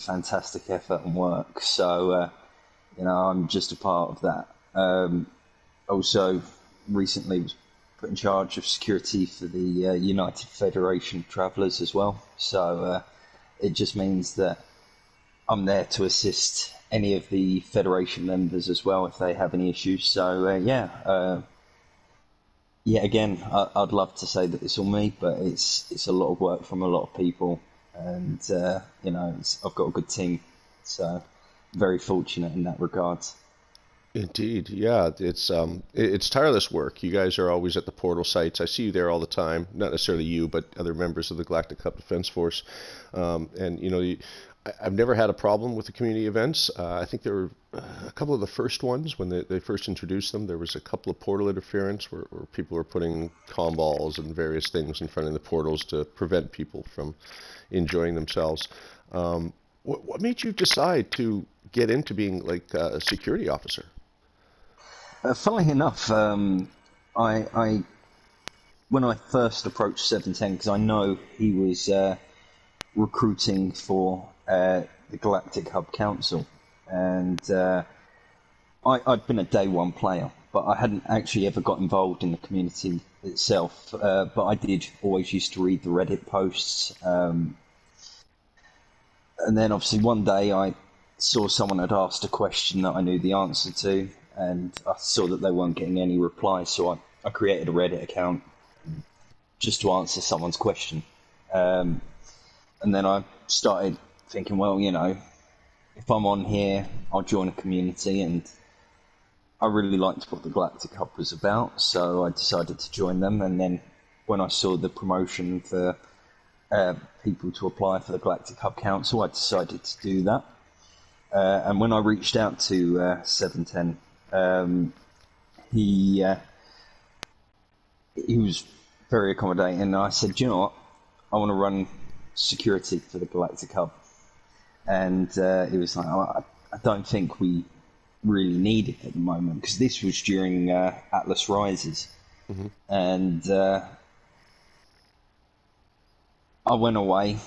fantastic effort and work. So, I'm just a part of that. Also, recently was put in charge of security for the United Federation of Travellers as well. So it just means that I'm there to assist any of the Federation members as well if they have any issues. So yeah. Again, I'd love to say that it's all me, but it's a lot of work from a lot of people, and I've got a good team, so very fortunate in that regard. Indeed, yeah, it's tireless work. You guys are always at the portal sites. I see you there all the time. Not necessarily you, but other members of the Galactic Cup Defense Force. And I've never had a problem with the community events. I think there were a couple of the first ones when they first introduced them. There was a couple of portal interference where people were putting comm balls and various things in front of the portals to prevent people from enjoying themselves. What made you decide to get into being like a security officer? Funnily enough, I when I first approached 710, because I know he was recruiting for the Galactic Hub Council, and I'd been a day one player, but I hadn't actually ever got involved in the community itself. But I did always used to read the Reddit posts, and then obviously one day I saw someone had asked a question that I knew the answer to, and I saw that they weren't getting any replies, so I created a Reddit account just to answer someone's question. Um, and then I started thinking, well, if I'm on here, I'll join a community, and I really liked what the Galactic Hub was about, so I decided to join them. And then when I saw the promotion for people to apply for the Galactic Hub Council, I decided to do that. And when I reached out to 710, he he was very accommodating, and I said, "Do you know what? I want to run security for the Galactic Hub." And he was like, oh, I don't think we really need it at the moment, because this was during Atlas Rises. Hmm. And I went away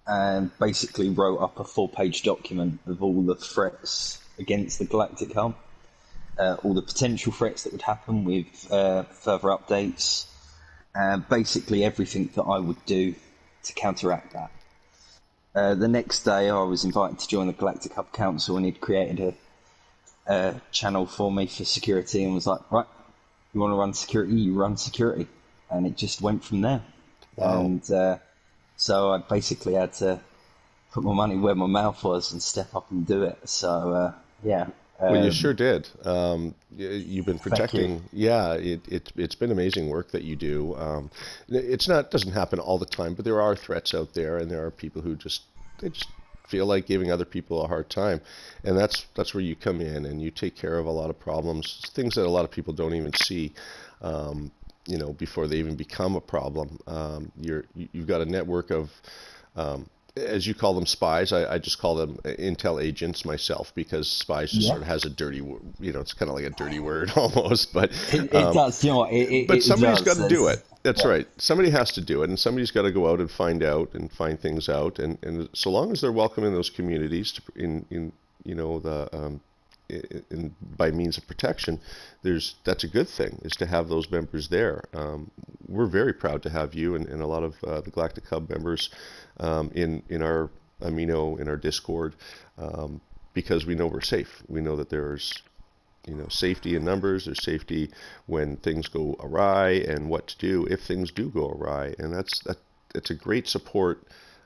and basically wrote up a 4-page document of all the threats against the Galactic Hub, all the potential threats that would happen with further updates, and basically everything that I would do to counteract that. The next day, I was invited to join the Galactic Hub Council, and he'd created a channel for me for security, and was like, "Right, you want to run security? You run security," and it just went from there. Wow. And so I basically had to put my money where my mouth was and step up and do it. So yeah, Well, you sure did. You've been thank you. protecting. Yeah, it's been amazing work that you do. It's not doesn't happen all the time, but there are threats out there, and there are people who they just feel like giving other people a hard time, and that's where you come in and you take care of a lot of problems, things that a lot of people don't even see. Before they even become a problem. You've got a network of as you call them spies, I just call them intel agents myself because spies just Yeah, sort of has a it's kind of like a dirty word almost, it um, does. You know what? but It somebody's got does. to do it. That's Yeah, right. Somebody has to do it, and somebody's got to go out and find things out, and so long as they're welcome in those communities in the by means of protection, that's a good thing is to have those members there. We're very proud to have you and a lot of the Galactic Hub members in our Amino in our Discord because we know we're safe. We know that there's safety in numbers. There's safety when things go awry and what to do if things do go awry, and it's a great support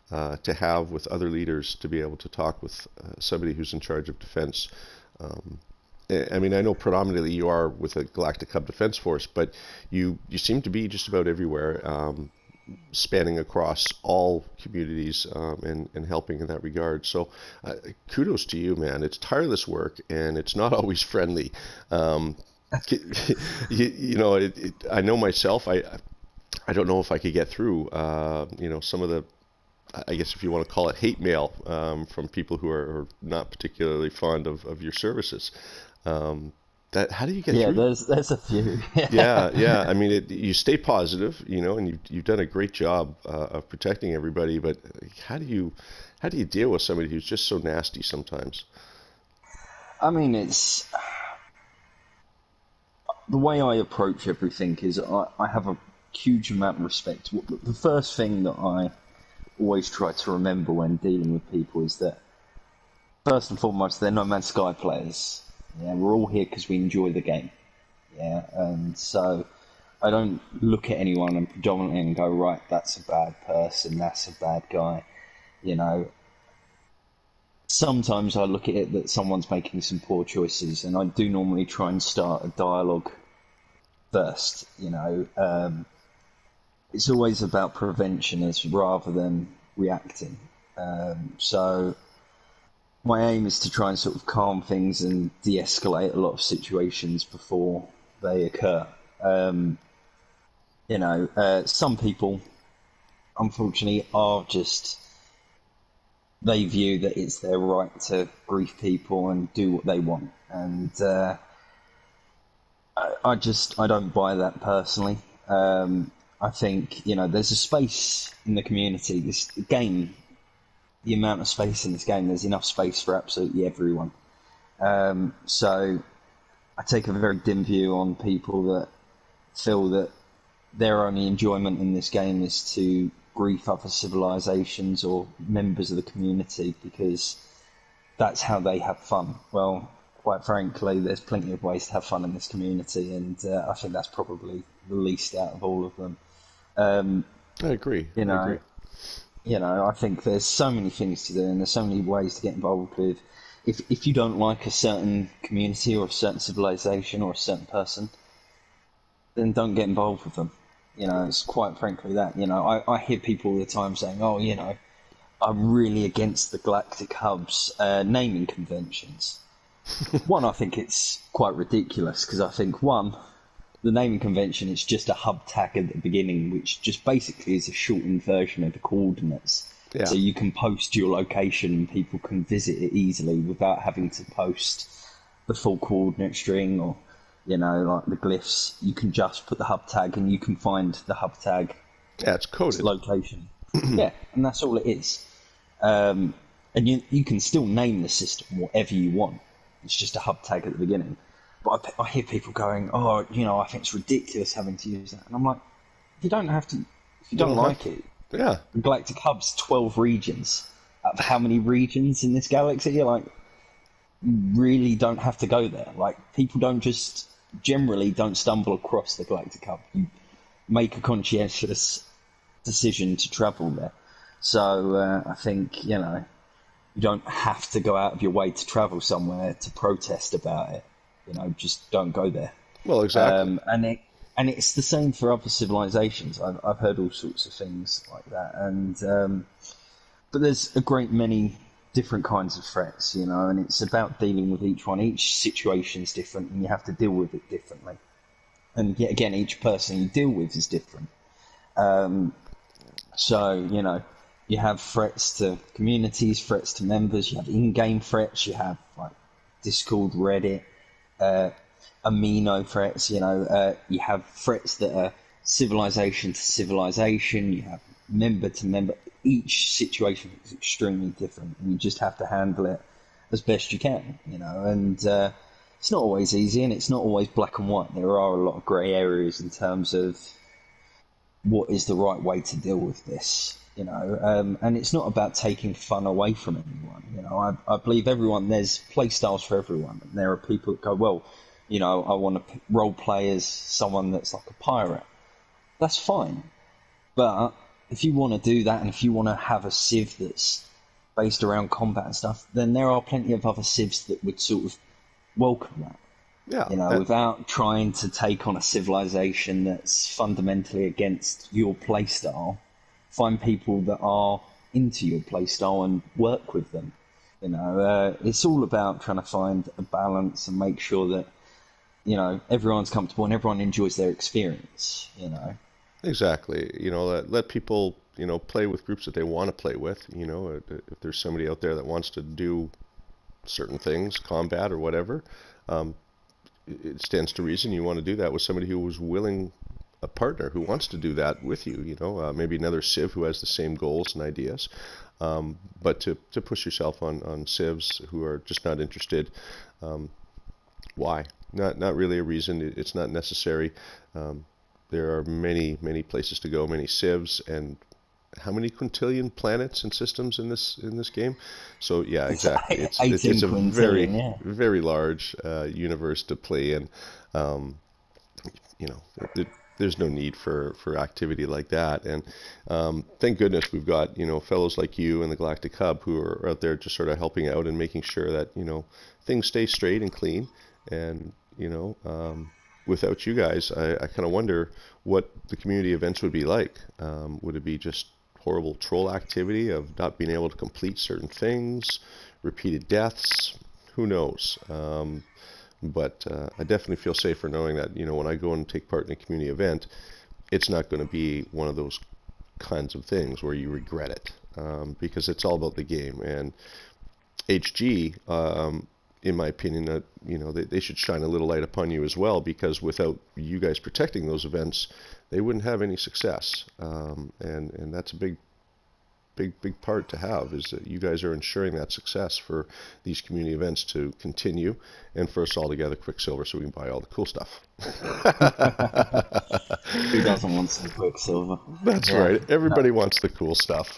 to have with other leaders to be able to talk with somebody who's in charge of defense. Um, I mean, I know predominantly you are with the Galactic Hub Defense Force, but you seem to be just about everywhere, spanning across all communities and helping in that regard. So, kudos to you, man. It's tireless work, and it's not always friendly. Um, I know myself. I don't know if I could get through. Some of the I guess if you want to call it hate mail from people who are not particularly fond of your services. Um, That how do you get Yeah, through? there's a few. Yeah, yeah. I mean, you stay positive, and you've done a great job of protecting everybody. But how do you deal with somebody who's just so nasty sometimes? I mean, it's the way I approach everything is I have a huge amount of respect. The first thing that I always try to remember when dealing with people is that first and foremost, they're No Man's Sky players. Yeah, we're all here because we enjoy the game. Yeah, and so I don't look at anyone and predominantly and go, right, that's a bad person, that's a bad guy. You know, sometimes I look at it that someone's making some poor choices, and I do normally try and start a dialogue first. It's always about prevention as rather than reacting. So my aim is to try and sort of calm things and de-escalate a lot of situations before they occur. Um, some people, unfortunately, are just they view that it's their right to grief people and do what they want, and I don't buy that personally. I think there's a space in the community. This game, the amount of space in this game, there's enough space for absolutely everyone. So I take a very dim view on people that feel that their only enjoyment in this game is to grief other civilizations or members of the community because that's how they have fun. Well, quite frankly, there's plenty of ways to have fun in this community, and I think that's probably the least out of all of them. Um, I agree. you I know, agree. I think there's so many things to do, and there's so many ways to get involved with. If you don't like a certain community or a certain civilization or a certain person, then don't get involved with them. It's quite frankly that. I hear people all the time saying, "Oh, I'm really against the Galactic Hub's naming conventions." One, I think it's quite ridiculous because I think one, the naming convention is just a hub tag at the beginning, which just basically is a shortened version of the coordinates. Yeah, So you can post your location and people can visit it easily without having to post the full coordinate string or, like the glyphs. You can just put the hub tag and you can find the hub tag yeah. It's coded. location. Yeah, and that's all it is. And you can still name the system whatever you want. It's just a hub tag at the beginning. But I hear people going, "Oh, I think it's ridiculous having to use that." And I'm like, you don't have to. If you You don't don't have. like it, Yeah, the Galactic Hub's 12 regions. Out of how many regions in this galaxy? You're like, you really don't have to go there. Like, people don't just generally don't stumble across the Galactic Hub. You make a conscientious decision to travel there. So I think you don't have to go out of your way to travel somewhere to protest about it. Just don't go there. well, exactly. And it's the same for other civilizations. I've heard all sorts of things like that, and but there's a great many different kinds of threats, and it's about dealing with each one. Each situation's different, and you have to deal with it differently. And yet again, each person you deal with is different. So, you have threats to communities, threats to members, you have in-game threats, you have like Discord, Reddit, uh, amino threats, you have threats that are civilization to civilization, you have member to member. Each situation is extremely different, and you just have to handle it as best you can, and it's not always easy, and it's not always black and white. There are a lot of grey areas in terms of what is the right way to deal with this, and it's not about taking fun away from anyone. I believe there's play styles for everyone, and there are people that go, well, I want to role play as someone that's like a pirate. That's fine, but if you want to do that, and if you want to have a civ that's based around combat and stuff, then there are plenty of other civs that would sort of welcome that. Yeah, Without trying to take on a civilization that's fundamentally against your playstyle, find people that are into your playstyle and work with them. It's all about trying to find a balance and make sure that everyone's comfortable and everyone enjoys their experience. exactly. Let people play with groups that they want to play with. If there's somebody out there that wants to do certain things, combat or whatever, um, it stands to reason you want to do that with somebody who was willing, a partner who wants to do that with you. Maybe another Civ who has the same goals and ideas. But to push yourself on civs who are just not interested, why? Not really a reason. It's not necessary. There are many places to go, many civs, and how many quintillion planets and systems in this game? So yeah, It's exactly. It's 18 a very quintillion, yeah. very large universe to play in. Um, you know, there's no need for activity like that. And thank goodness we've got, fellows like you and the Galactic Hub who are out there just sort of helping out and making sure that, things stay straight and clean. And, without you guys, I kind of wonder what the community events would be like. Would it be just horrible troll activity of not being able to complete certain things, repeated deaths? Who knows? But I definitely feel safer knowing that, when I go and take part in a community event, it's not going to be one of those kinds of things where you regret it, because it's all about the game. And HG, in my opinion, they should shine a little light upon you as well, because without you guys protecting those events, they wouldn't have any success. And that's a big part to have, is that you guys are ensuring that success for these community events to continue, and for us all to gather Quicksilver so we can buy all the cool stuff. Who doesn't want some Quicksilver? That's Yeah. right. Everybody wants the cool stuff.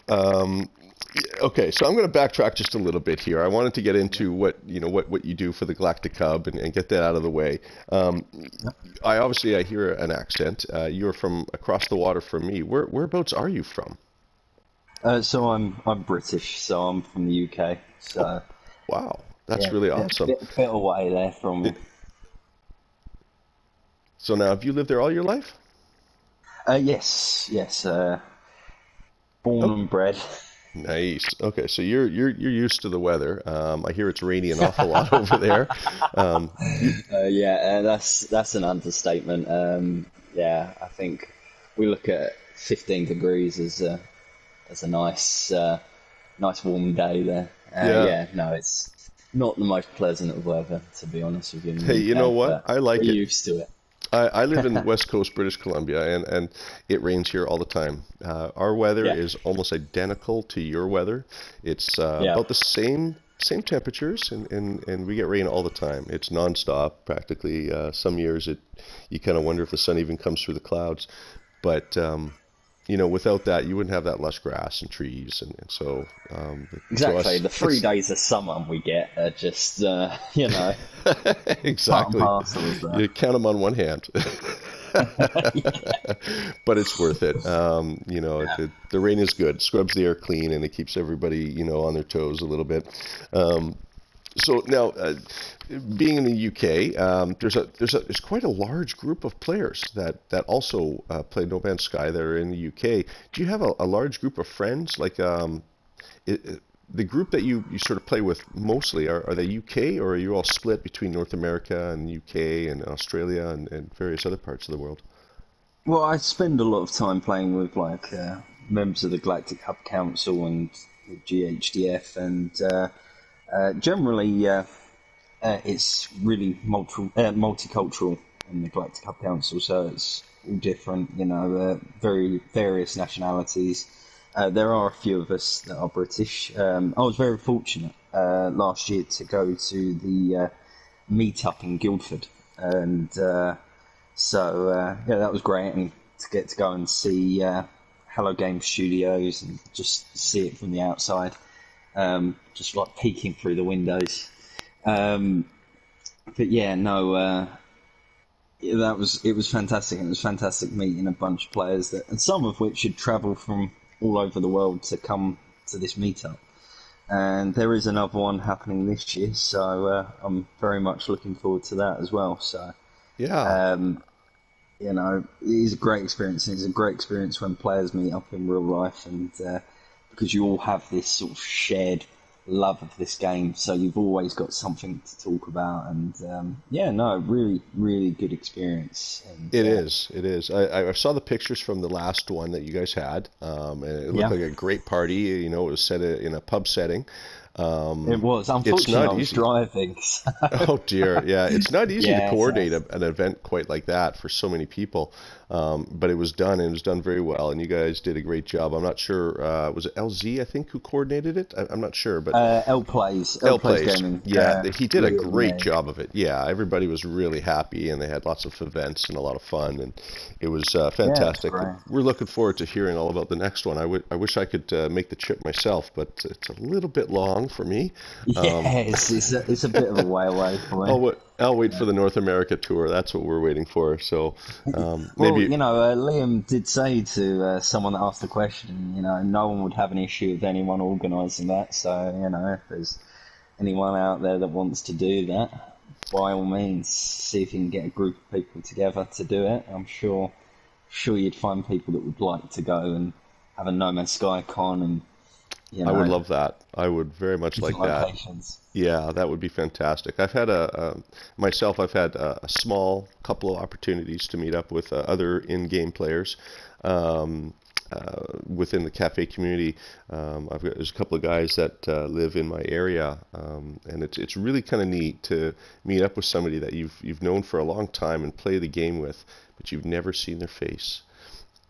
Okay, so I'm going to backtrack just a little bit here. I wanted to get into what you do for the Galactic Hub, and get that out of the way. I hear an accent. You're from across the water from me. Whereabouts are you from? So I'm British, so I'm from the UK. So Wow, that's yeah, really awesome. bit away there from you. So now, have you lived there all your life? Yes. Born Oh, and bred. nice. Okay, so you're used to the weather. I hear it's rainy an awful lot over there. You, Yeah, that's an understatement. Yeah, I think we look at 15 degrees as a nice warm day there. yeah. Yeah, no, it's not the most pleasant of weather, to be honest with you, in the Hey, you know UK, what? but I we're like it. used to it. I live in West Coast, British Columbia, and it rains here all the time. Our weather Yeah, is almost identical to your weather. It's yeah. about the same temperatures, and we get rain all the time. It's nonstop practically. Some years you kind of wonder if the sun even comes through the clouds. But without that, you wouldn't have that lush grass and trees, and so to Exactly. us, The three it's days of summer we get are just, part and exactly. parcel of that. You count them on one hand. But it's worth it. Yeah. The rain is good, scrubs the air clean, and it keeps everybody, on their toes a little bit. Um, so now, being in the UK, there's quite a large group of players that also play No Man's Sky that are in the UK. Do you have a large group of friends? Like, the group that you sort of play with mostly, are they UK, or are you all split between North America and UK and Australia and various other parts of the world? Well, I spend a lot of time playing with members of the Galactic Hub Council and the GHDF, and generally it's really multicultural in the Galactic Hub Council, so it's all different, very various nationalities. There are a few of us that are British. I was very fortunate last year to go to the meetup in Guildford, and yeah, that was great, and to get to go and see Hello Game Studios and just see it from the outside, just like peeking through the windows. Um, but yeah, no, yeah, it was fantastic. It was fantastic meeting a bunch of players and some of which had travelled from all over the world to come to this meetup. And there is another one happening this year, so I'm very much looking forward to that as well. So Yeah. um, it is a great experience. It's a great experience when players meet up in real life, and because you all have this sort of shared love of this game, so you've always got something to talk about. And yeah, no, really, really good experience. And It is. It is. I saw the pictures from the last one that you guys had, and it looked yeah, like a great party. It was set in a pub setting. It was. It's Unfortunately, I not was easy. driving. So Oh dear, yeah, it's not easy to yeah, so coordinate an event quite like that for so many people, but it was done and it was done very well, and you guys did a great job. I'm not sure, was it LZ I think who coordinated it? I'm not sure, but L L plays Plays, gaming. yeah, he did a Liam, great yeah, job of it. Yeah, everybody was really happy, and they had lots of events and a lot of fun, and it was yeah, it's fantastic. great. We're looking forward to hearing all about the next one. I wish I could make the trip myself, but it's a little bit long for me. Um, Yeah, it's a bit of a way away for me. I'll wait for the North America tour. That's what we're waiting for. So Well, maybe Liam did say to someone that asked the question, no one would have an issue with anyone organising that. So, if there's anyone out there that wants to do that, by all means, see if you can get a group of people together to do it. I'm sure you'd find people that would like to go and have a No Man's Sky con and, you I would know, love that. I would very much different like that. locations. Yeah, that would be fantastic. Myself, I've had a small couple of opportunities to meet up with other in-game players um, within the cafe community. There's a couple of guys that live in my area, and it's really kind of neat to meet up with somebody that you've known for a long time and play the game with, but you've never seen their face.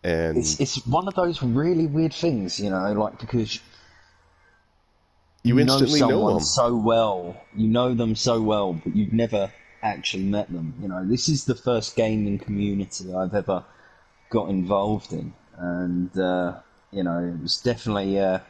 And It's one of those really weird things, like because you you know instantly know someone them. so well, you know them so well, but you've never actually met them. This is the first gaming community I've ever got involved in, and it was definitely a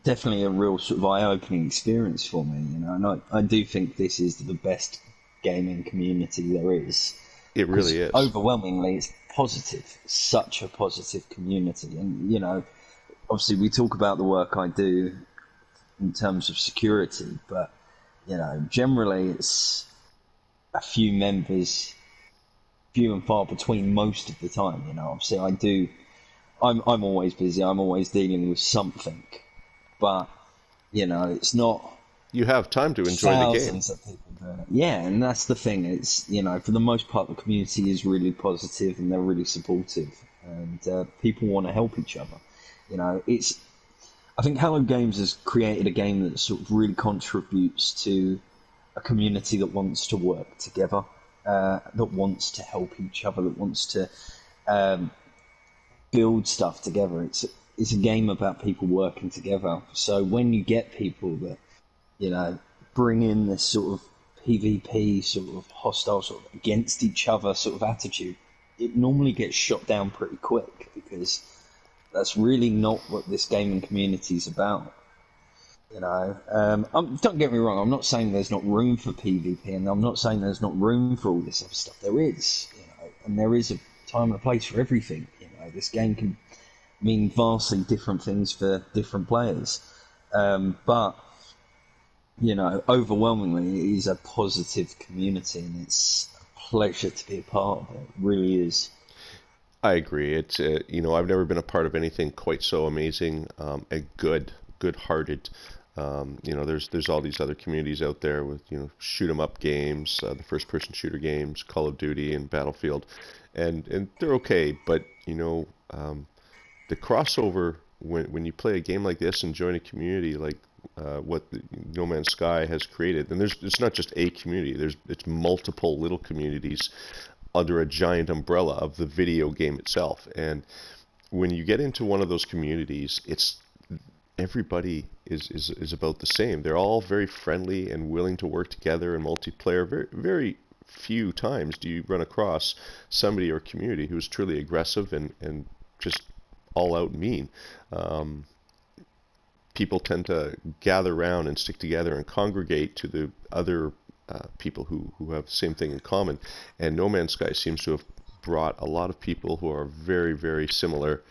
real sort of eye-opening experience for me. And I do think this is the best gaming community there is, It because really is. overwhelmingly it's positive, such a positive community, and obviously we talk about the work I do in terms of security, but generally it's a few members, few and far between most of the time. Obviously I'm always busy. I'm always dealing with something, but it's not You have time to enjoy the game. thousands of people doing it. Yeah, and that's the thing. It's for the most part the community is really positive and they're really supportive, and people want to help each other. It's I think Hello Games has created a game that sort of really contributes to a community that wants to work together, that wants to help each other, that wants to um, build stuff together. It's a game about people working together. So when you get people that bring in this sort of PvP, sort of hostile, sort of against each other sort of attitude, it normally gets shot down pretty quick, because that's really not what this gaming community is about. Don't get me wrong. I'm not saying there's not room for PvP, and I'm not saying there's not room for all this other stuff. There is, and there is a time and a place for everything. This game can mean vastly different things for different players, but overwhelmingly it is a positive community, and it's a pleasure to be a part of it. It really is. I agree. It's I've never been a part of anything quite so amazing and good-hearted. There's all these other communities out there with shoot 'em up games, the first-person shooter games, Call of Duty and Battlefield, and they're okay. But the crossover when you play a game like this and join a community like what No Man's Sky has created, and it's not just a community. It's multiple little communities under a giant umbrella of the video game itself. And when you get into one of those communities, it's everybody is about the same. They're all very friendly and willing to work together in multiplayer. Very very few times do you run across somebody or community who's truly aggressive and just all out mean. Um, People tend to gather around and stick together and congregate to the other people who have the same thing in common. And No Man's Sky seems to have brought a lot of people who are very, very similar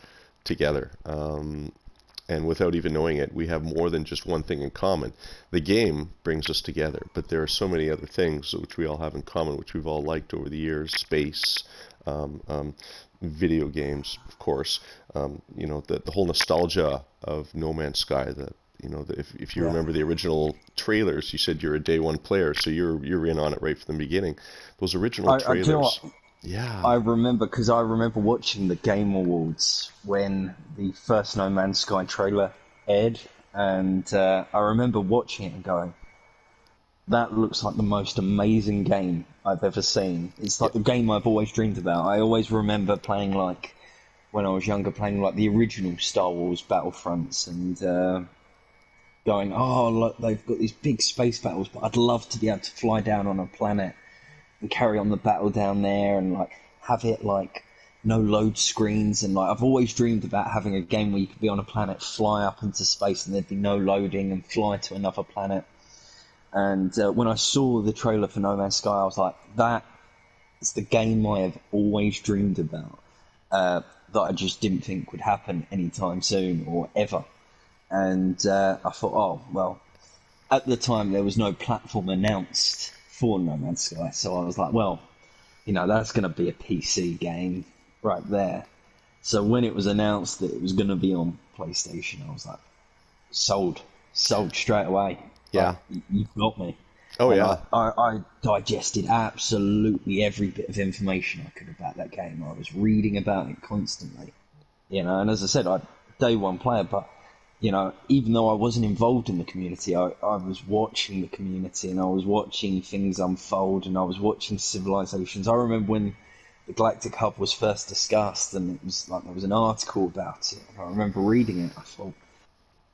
together. And without even knowing it, we have more than just one thing in common. The game brings us together, but there are so many other things which we all have in common, which we've all liked over the years: space, um, um, video games, of course. The whole nostalgia of No Man's Sky. If you Yeah. remember the original trailers, you said you're a day one player, so you're in on it right from the beginning. Those original Do you know what? trailers, yeah. I remember, because I remember watching the Game Awards when the first No Man's Sky trailer aired, and I remember watching it and going, that looks like the most amazing game I've ever seen. It's Yeah. like the game I've always dreamed about. I always remember playing like when I was younger, playing like the original Star Wars Battlefronts, and going, oh, look, they've got these big space battles, but I'd love to be able to fly down on a planet and carry on the battle down there, and like have it like no load screens, and like I've always dreamed about having a game where you could be on a planet, fly up into space, and there'd be no loading, and fly to another planet. And when I saw the trailer for No Man's Sky, I was like, that is the game I have always dreamed about. That I just didn't think would happen anytime soon or ever. And I thought, oh, well, at the time there was no platform announced for No Man's Sky, so I was like, well, that's going to be a PC game right there. So when it was announced that it was going to be on PlayStation, I was like, sold straight away. Like, Yeah. you've got me. Oh And yeah. I digested absolutely every bit of information I could about that game. I was reading about it constantly, and as I said, I day one player, but even though I wasn't involved in the community, I was watching the community, and I was watching things unfold, and I was watching civilizations. I remember when the Galactic Hub was first discussed, and it was like there was an article about it. And I remember reading it. I thought,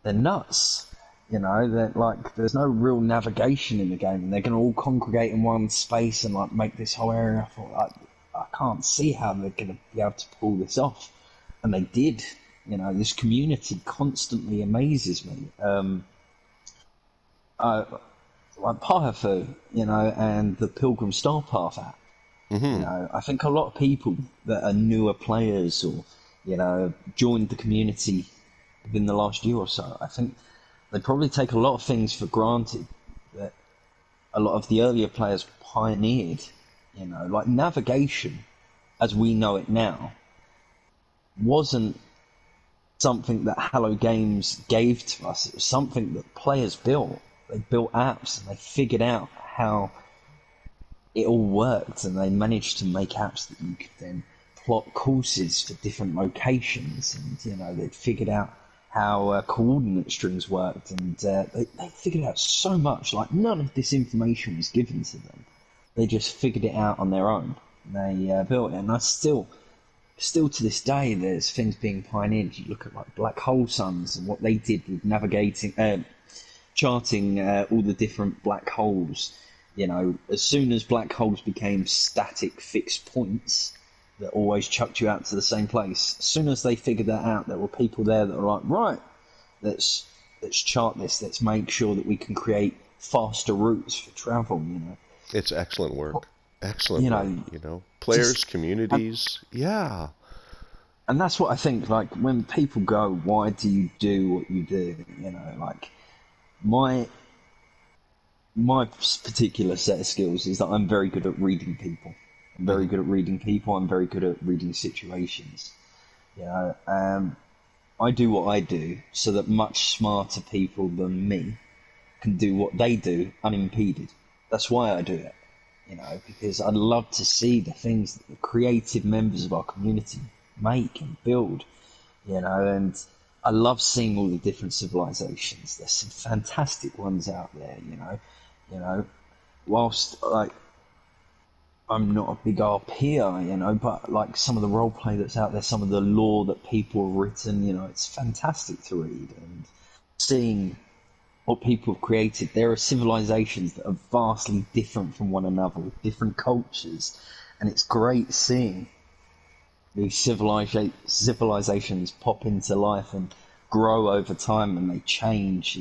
they're nuts. That like there's no real navigation in the game, and they're going to all congregate in one space and like make this whole area. I thought, I can't see how they're going to be able to pull this off, and they did. This community constantly amazes me. Like Pyrefu, and the Pilgrim Star Path app. Hmm. I think a lot of people that are newer players or joined the community within the last year or so, I think they probably take a lot of things for granted that a lot of the earlier players pioneered. Like navigation, as we know it now, wasn't something that Hello Games gave to us. It was something that players built. They built apps and they figured out how it all worked, and they managed to make apps that you could then plot courses for different locations, and they'd figured out how coordinate strings worked, and they figured out so much. Like none of this information was given to them. They just figured it out on their own. They built it, and I still to this day, there's things being pioneered. You look at like Black Hole Suns and what they did with navigating, charting all the different black holes. As soon as black holes became static fixed points that always chucked you out to the same place, as soon as they figured that out, there were people there that were like, right, let's chart this. Let's make sure that we can create faster routes for travel. It's excellent work. Excellent You work. know, Players, just and communities. Yeah. and that's what I think. Like when people go, why do you do what you do? Like my my particular set of skills is that I'm very good at reading people. I'm very Hmm. good at reading people. I'm very good at reading situations. You know, um, I do what I do so that much smarter people than me can do what they do unimpeded. That's why I do it. Because I love to see the things that the creative members of our community make and build. And I love seeing all the different civilizations. There's some fantastic ones out there. You know, whilst like I'm not a big RPer, but like some of the role play that's out there, some of the lore that people have written, it's fantastic to read and seeing what people have created. There are civilizations that are vastly different from one another, with different cultures, and it's great seeing these civilizations pop into life and grow over time, and they change,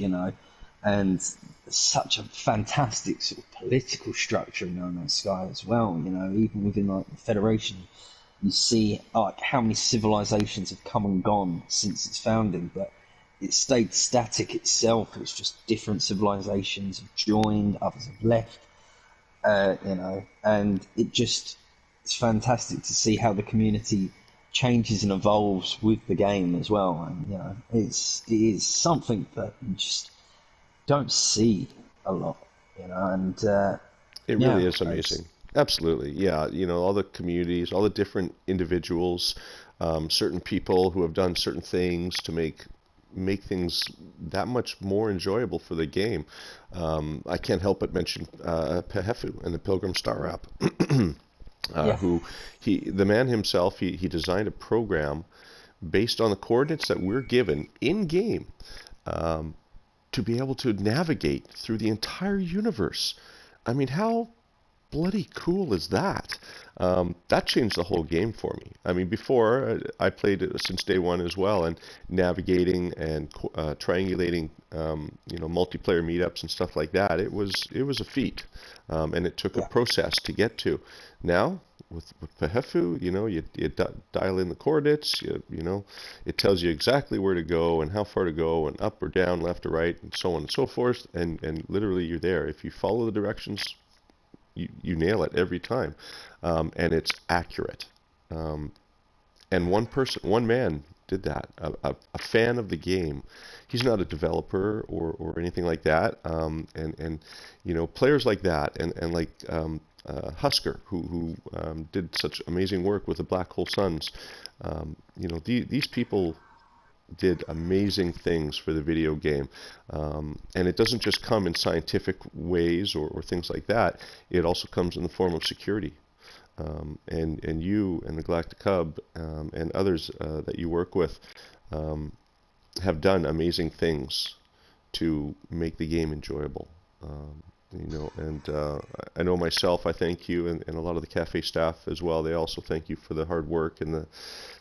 and such a fantastic sort of political structure in No Man's Sky as well. Even within like the Federation, you see like how many civilizations have come and gone since its founding, but it stayed static itself. It's just different civilizations have joined, others have left, and it's fantastic to see how the community changes and evolves with the game as well. And it is something that you just don't see a lot, and It really yeah, is amazing. Absolutely. Yeah. All the communities, all the different individuals, certain people who have done certain things to make make things that much more enjoyable for the game. I can't help but mention Pehefu and the Pilgrim Star app. Yeah. Who the man himself, he designed a program based on the coordinates that we're given in game, to be able to navigate through the entire universe. I mean, how bloody cool is that? That changed the whole game for me. I mean, before I played it since day one as well, and navigating and triangulating, multiplayer meetups and stuff like that. It was a feat, and it took a Yeah. process to get to. Now with Pehefu, you dial in the coordinates. It tells you exactly where to go and how far to go, and up or down, left or right, and so on and so forth. And literally, you're there. If you follow the directions, you nail it every time, and it's accurate. Um, and one man did that. A fan of the game. He's not a developer or anything like that. And players like that, and like Husker, who did such amazing work with the Black Hole Suns. These people did amazing things for the video game. And it doesn't just come in scientific ways or things like that. It also comes in the form of security. And you and the Galactic Hub, and others that you work with, have done amazing things to make the game enjoyable. And I know myself, I thank you, and a lot of the cafe staff as well. They also thank you for the hard work and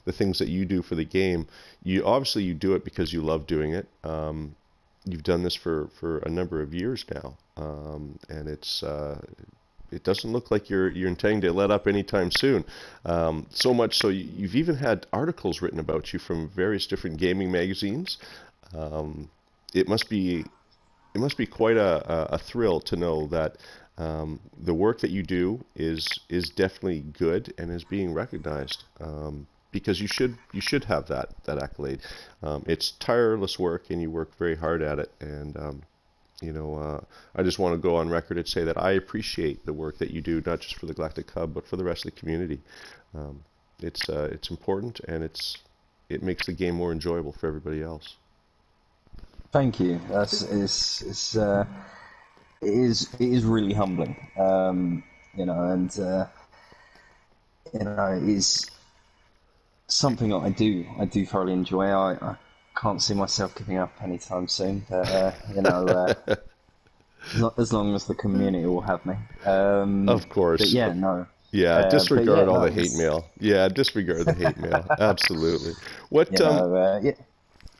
the things that you do for the game. You do it because you love doing it. You've done this for a number of years now, and it doesn't look like you're intending to let up anytime soon. So much so you've even had articles written about you from various different gaming magazines. It must be quite a thrill to know that the work that you do is definitely good and is being recognized, because you should have that accolade. It's tireless work, and you work very hard at it. And I just want to go on record and say that I appreciate the work that you do, not just for the Galactic Hub, but for the rest of the community. It's important, and it makes the game more enjoyable for everybody else. Thank you. It is really humbling. And it is something that I do thoroughly enjoy. I can't see myself giving up anytime soon. But as long as the community will have me. Of course. But yeah, no. Yeah, disregard all no, the hate mail. Yeah, disregard the hate mail. Absolutely. What Yeah.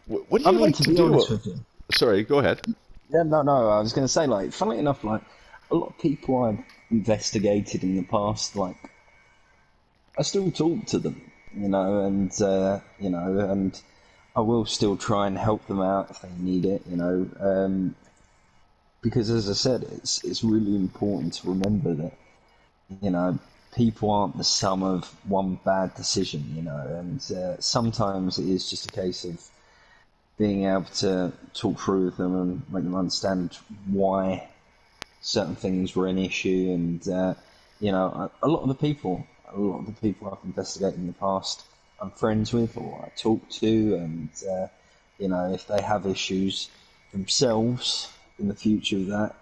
what do I you mean, like to to be do? honest with you. Sorry, go ahead. Yeah, no. I was going to say, like, funnily enough, like a lot of people I've investigated in the past, like, I still talk to them, and I will still try and help them out if they need it, because as I said, it's really important to remember that, people aren't the sum of one bad decision, and sometimes it is just a case of being able to talk through with them and make them understand why certain things were an issue. And a lot of the people I've investigated in the past, I'm friends with or I talk to, and if they have issues themselves in the future with that,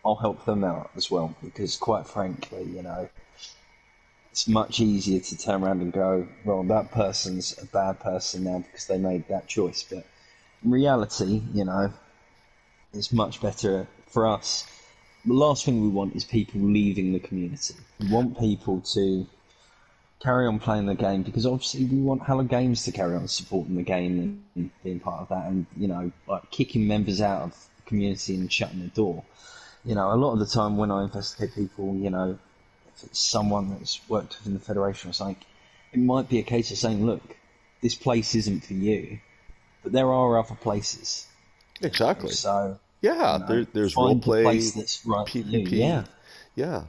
I'll help them out as well, because quite frankly, it's much easier to turn around and go, well, that person's a bad person now because they made that choice. But in reality, it's much better for us. The last thing we want is people leaving the community. We want people to carry on playing the game, because obviously we want Hello Games to carry on supporting the game and being part of that, and like kicking members out of the community and shutting the door. A lot of the time when I investigate people, if it's someone that's worked within the Federation or something, it might be a case of saying, look, this place isn't for you, but there are other places. Exactly. So Yeah, there's role find the play, place that's right for you. Yeah. PvP. Yeah.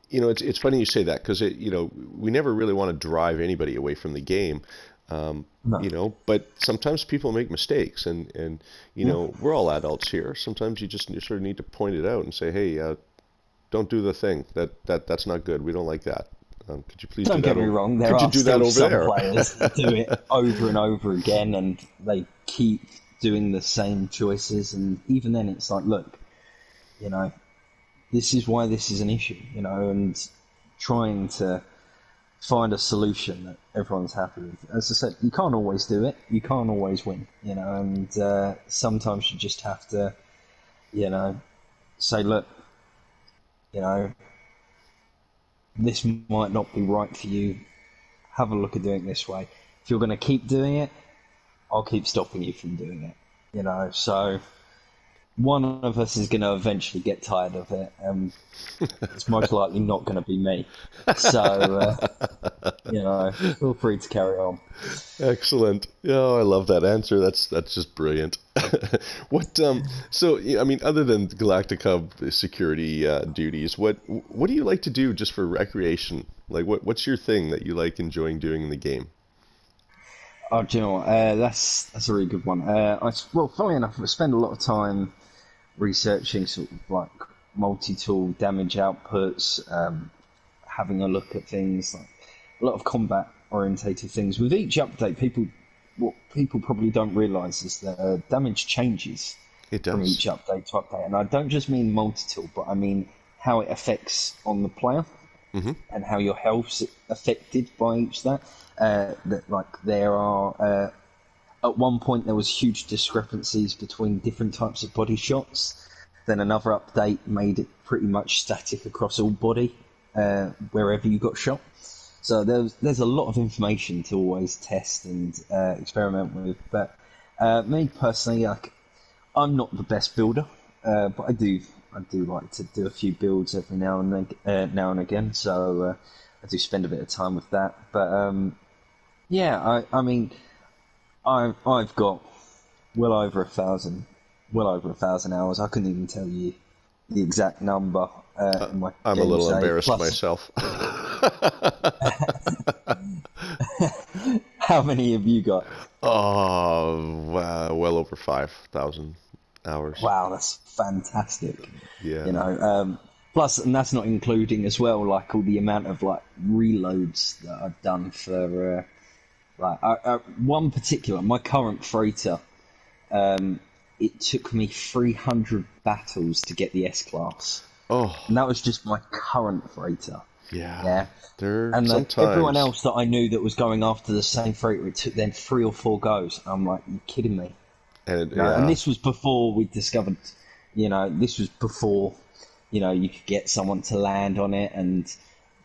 It's funny you say that, because we never really want to drive anybody away from the game. No. But sometimes people make mistakes, and we're all adults here. Sometimes you sort of need to point it out and say, hey, don't do the thing. That's not good. We don't like that. Could you please Don't do that? get me wrong, there Could you are do that still over some there? players that do it over and over again, and they keep doing the same choices. And even then, it's like, look, you know, this is why this is an issue, you know, and trying to find a solution that everyone's happy with. As I said, you can't always do it. You can't always win, you know, and sometimes you just have to, you know, say, look, you know, this might not be right for you. Have a look at doing it this way. If you're going to keep doing it, I'll keep stopping you from doing it, you know, so one of us is going to eventually get tired of it. It's most likely not going to be me. So, you know, feel free to carry on. Excellent. Oh, I love that answer. That's just brilliant. What so I mean, other than Galactic Hub security duties, what do you like to do just for recreation? Like what's your thing that you like enjoying doing in the game? Oh, do you know what? That's a really good one. Well, funnily enough, I spend a lot of time researching sort of like multi-tool damage outputs, having a look at things like a lot of combat orientated things. With each update, what people probably don't realise is that damage changes It from does. each update to update, and I don't just mean multi-tool, but I mean how it affects on the player Hmm. and how your health's affected by each that. That like there are at one point there was huge discrepancies between different types of body shots. Then another update made it pretty much static across all body wherever you got shot. So there's a lot of information to always test and experiment with. But me personally, like, I'm not the best builder, but I do like to do a few builds every now and again. So I do spend a bit of time with that. But yeah, I mean, I've got well over 1,000 hours. I couldn't even tell you the exact number in my I'm a game little save. embarrassed Plus, myself. how many have you got? Oh, well over 5,000 hours. Wow, that's fantastic. You Yeah. know, plus, and that's not including as well, like all the amount of like reloads that I've done for one particular, my current freighter. It took me 300 battles to get the S class, and Oh, that was just my current freighter. yeah. Yeah, There and like everyone sometimes, else that I knew that was going after the same freighter, it took them 3 or 4 goes. I'm like, you kidding me? and You know, and yeah, this was before we discovered, you know, this was before, you know, you could get someone to land on it and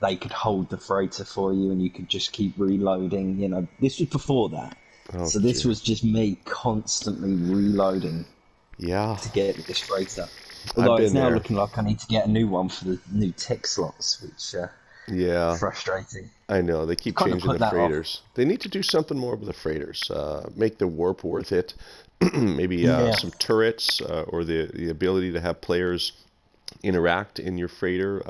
they could hold the freighter for you and you could just keep reloading. You know, this was before that. oh So this dear. was just me constantly reloading Yeah, to get this freighter. I've Although it's been now there. looking like I need to get a new one for the new tech slots, which Yeah, frustrating. I know. They keep Kind of changing put the that off. freighters. They need to do something more with the freighters. Make the warp worth it. Maybe Yeah. some turrets or the ability to have players interact in your freighter.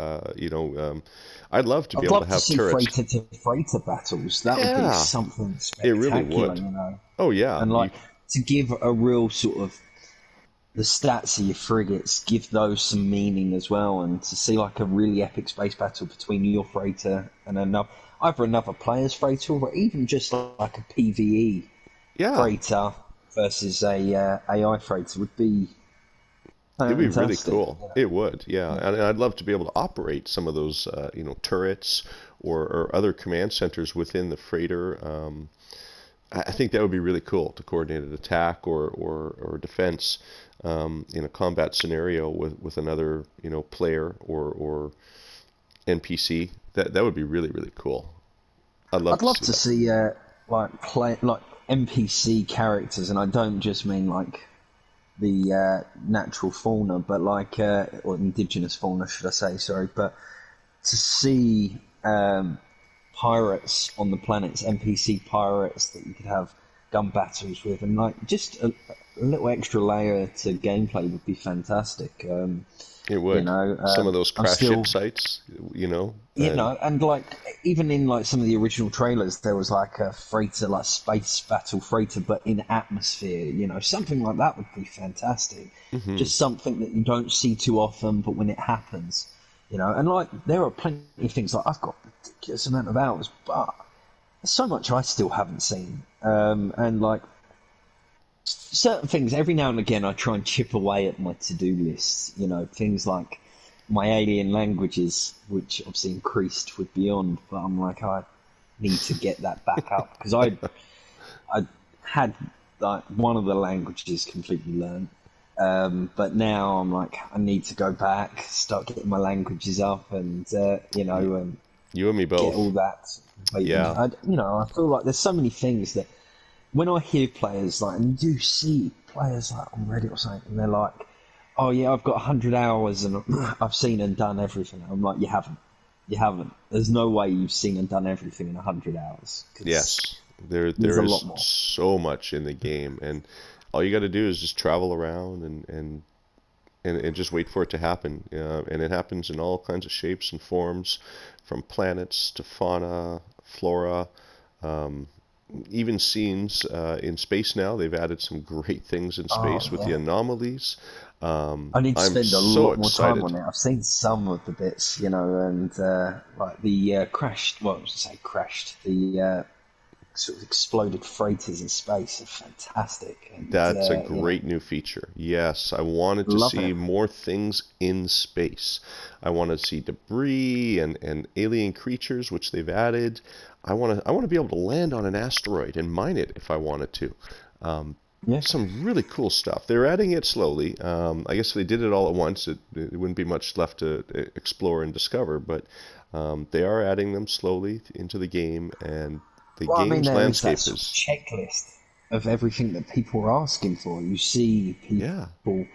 I'd love to be I'd able to love to have see turrets. freighter to freighter battles. That would be Yeah, something it really spectacular, would. you know. Oh yeah, And you. like to give a real sort of the stats of your frigates, give those some meaning as well, and to see like a really epic space battle between your freighter and either another player's freighter or even just like a PVE Yeah, freighter versus a AI freighter would be it'd be really fantastic. cool. It would, yeah, and I'd love to be able to operate some of those, turrets or other command centers within the freighter. I think that would be really cool to coordinate an attack or defense in a combat scenario with another player or NPC. That would be really really cool. I'd love I'd to love see to that. see like NPC characters, and I don't just mean like the natural fauna, but like or indigenous fauna, should I say? Sorry, but to see pirates on the planets, NPC pirates that you could have gun battles with, and like just a little extra layer to gameplay would be fantastic. It You would. know, Some of those I'm crash ship still, sites, you and know, and like even in like some of the original trailers, there was like a freighter, like space battle freighter, but in atmosphere. You know, something like that would be fantastic. mhm. Just something that you don't see too often, but when it happens, you know. And like there are plenty of things like I've got a ridiculous amount of hours, but there's so much I still haven't seen. And like certain things, every now and again, I try and chip away at my to-do lists. You know, things like my alien languages, which obviously increased with Beyond, but I'm like, I need to get that back up because I had like one of the languages completely learned, but now I'm like, I need to go back, start getting my languages up, and You and me get both. all that. Yeah. I feel like there's so many things that when I hear players like, and you see players like on Reddit or something, and they're like, "Oh yeah, I've got 100 hours and I've seen and done everything." I'm like, "You haven't. You haven't. There's no way you've seen and done everything in 100 hours because Yes. There there's there a lot is more." so much in the game, and all you got to do is just travel around and just wait for it to happen. And it happens in all kinds of shapes and forms, from planets to fauna, flora, um, even scenes in space now. They've added some great things in space Oh with the yeah, anomalies. I need to I'm spend a so lot more time on excited. it. I've seen some of the bits, and like the crashed. Well, I was gonna say crashed. The sort of exploded freighters in space are fantastic, and That's a great new feature. Yes, I wanted to love see it. more things in space. I want to see debris and alien creatures, which they've added. I want to be able to land on an asteroid and mine it if I wanted to. Um, Yeah, some really cool stuff. They're adding it slowly. I guess if they did it all at once, it wouldn't be much left to explore and discover. But they are adding them slowly into the game, and the well, I mean, game's there is that landscape sort of is, checklist of everything that people are asking for. You see yeah. people,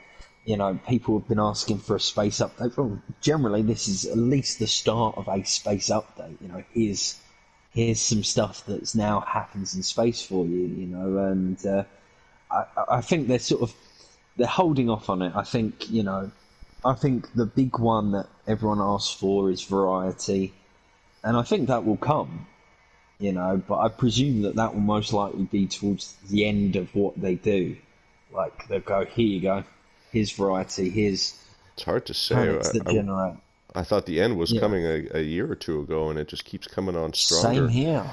people have been asking for a space update. Well, generally, this is at least the start of a space update. Here's some stuff that's now happens in space for you. And I think they're holding off on it. I think the big one that everyone asks for is variety, and I think that will come. But I presume that that will most likely be towards the end of what they do. Like they'll go, here you go, here's variety, here's It's hard to say. planets that generate. I thought the end was Yeah, coming a year or two ago, and it just keeps coming on same stronger. here.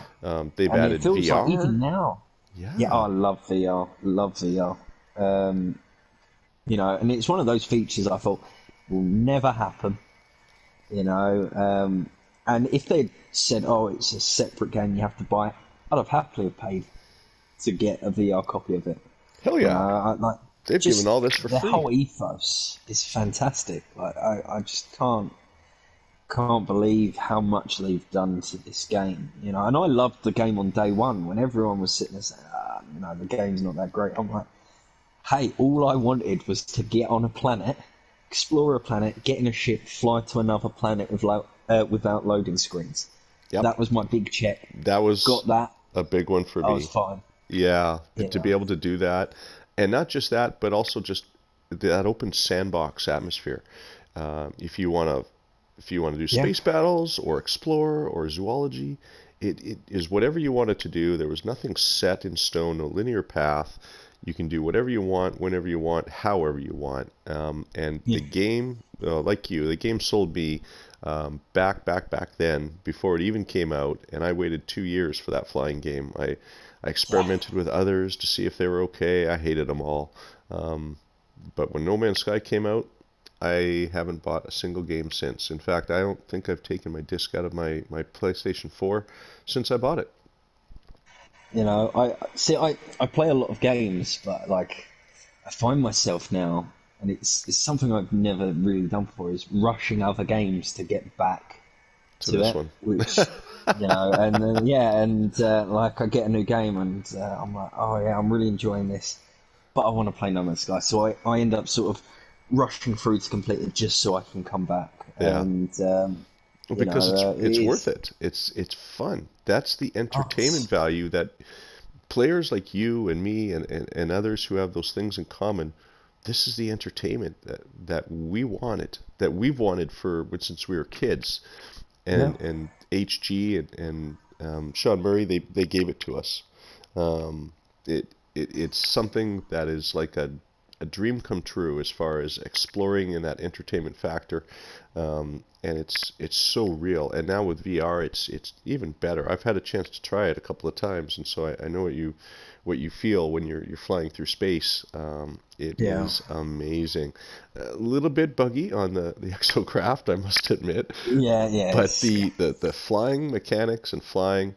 They've And it added feels like VR. even now, yeah, Yeah, I love VR, love VR. And it's one of those features I thought will never happen. You know, and if they'd said, "Oh, it's a separate game, you have to buy it," I'd have happily paid to get a VR copy of it. hell yeah. Like They've given just all this for their free. whole ethos is fantastic. Like I just can't believe how much they've done to this game. And I loved the game on day one when everyone was sitting there saying, the game's not that great. I'm like, hey, all I wanted was to get on a planet, explore a planet, get in a ship, fly to another planet without loading screens. Yep, That was my big check. that was Got that, a big one for I was me. fine. Yeah, You to be know, able to do that, and not just that, but also just that open sandbox atmosphere. If you want to, if you want to do yeah, space battles or explore or zoology, it is whatever you wanted to do. There was nothing set in stone, no linear path. You can do whatever you want, whenever you want, however you want. And yeah, the game, like you, the game sold me back then before it even came out, and I waited 2 years for that flying game. I yeah. experimented with others to see if they were okay. I hated them all. Um, but when No Man's Sky came out, I haven't bought a single game since. In fact, I don't think I've taken my disc out of my PlayStation 4 since I bought it. I play a lot of games, but like I find myself now, and it's something I've never really done before, is rushing other games to get back To to this it, one. which and then yeah, and like I get a new game, and I'm like, oh yeah, I'm really enjoying this, but I want to play No Man's Sky, so I end up sort of rushing through to complete it just so I can come back, Yeah. and Because it's worth it's it. It's fun. That's the oh, entertainment value that players like you and me and others who have those things in common, this is the entertainment that we wanted, that we've wanted for since we were kids. yeah, And HG and Sean Murray, they gave it to us. Um, it's something that is like a dream come true as far as exploring and that entertainment factor. And it's so real. And now with VR, it's even better. I've had a chance to try it a couple of times, and so I know what you feel when you're flying through space. It Yeah. is amazing. A little bit buggy on the exocraft, I must admit, Yeah, but yes. the flying mechanics and flying,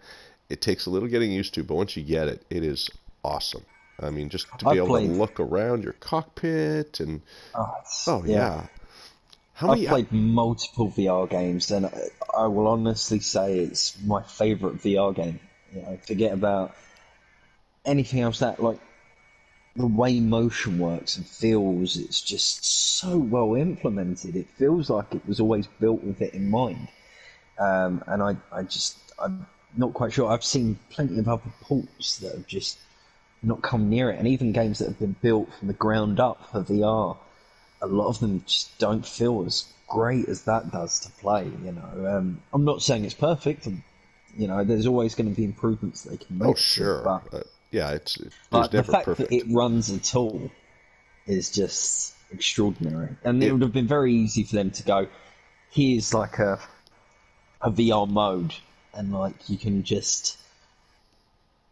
it takes a little getting used to, but once you get it, it is awesome. I mean, just to be I've able to played. look around your cockpit and oh Yeah. yeah, how I've many? played multiple VR games, and I will honestly say it's my favorite VR game. You know, forget about anything else that like the way motion works and feels. It's just so well implemented. It feels like it was always built with it in mind. And I'm not quite sure. I've seen plenty of other ports that have just not come near it, and even games that have been built from the ground up for VR, a lot of them just don't feel as great as that does to play. I'm not saying it's perfect, and there's always going to be improvements they can Oh make to it, sure, but yeah, there's but the never fact that perfect. it runs at all is just extraordinary. And it It would have been very easy for them to go, here's like a VR mode, and like you can just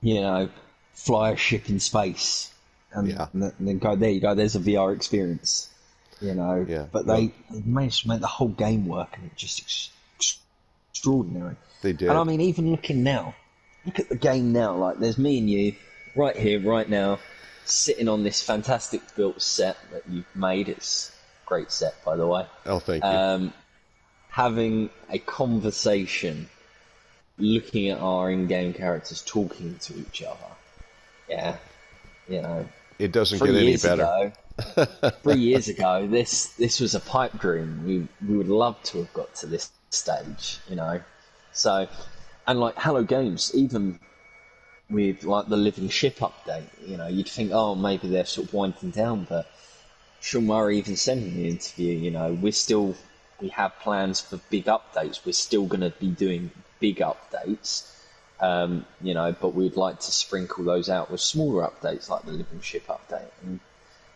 you know fly a ship in space, and, yeah, and then go, there you go, there's a VR experience. yeah, But no, they managed to make the whole game work, and it's just extraordinary. they And I did. mean, even looking now, look at the game now. Like, there's me and you right here, right now, sitting on this fantastic built set that you've made. It's a great set, by the way. Oh, thank you. Um, Having a conversation, looking at our in-game characters talking to each other. Yeah, you know, It doesn't three get any years better. ago, 3 years ago, this was a pipe dream. We would love to have got to this stage. So, and like Hello Games, even with like the Living Ship update, you'd think, oh, maybe they're sort of winding down, but Sean Murray even said in the interview, we have plans for big updates. We're still going to be doing big updates, but we'd like to sprinkle those out with smaller updates like the Living Ship update. And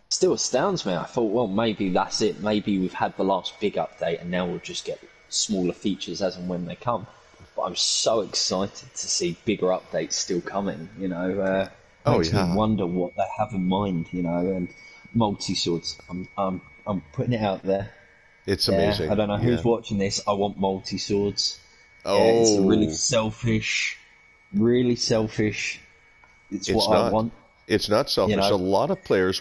still astounds me. I thought, well, maybe that's it. Maybe we've had the last big update, and now we'll just get smaller features as and when they come. But I'm so excited to see bigger updates still coming. Oh Makes me yeah, wonder what they have in mind. And multi swords. I'm putting it out there. it's Yeah, I amazing. don't know who's Yeah. watching this. I want multi swords. Yeah, it's a Oh, really selfish. It's it's what I not. want. It's not You selfish. A know, lot of players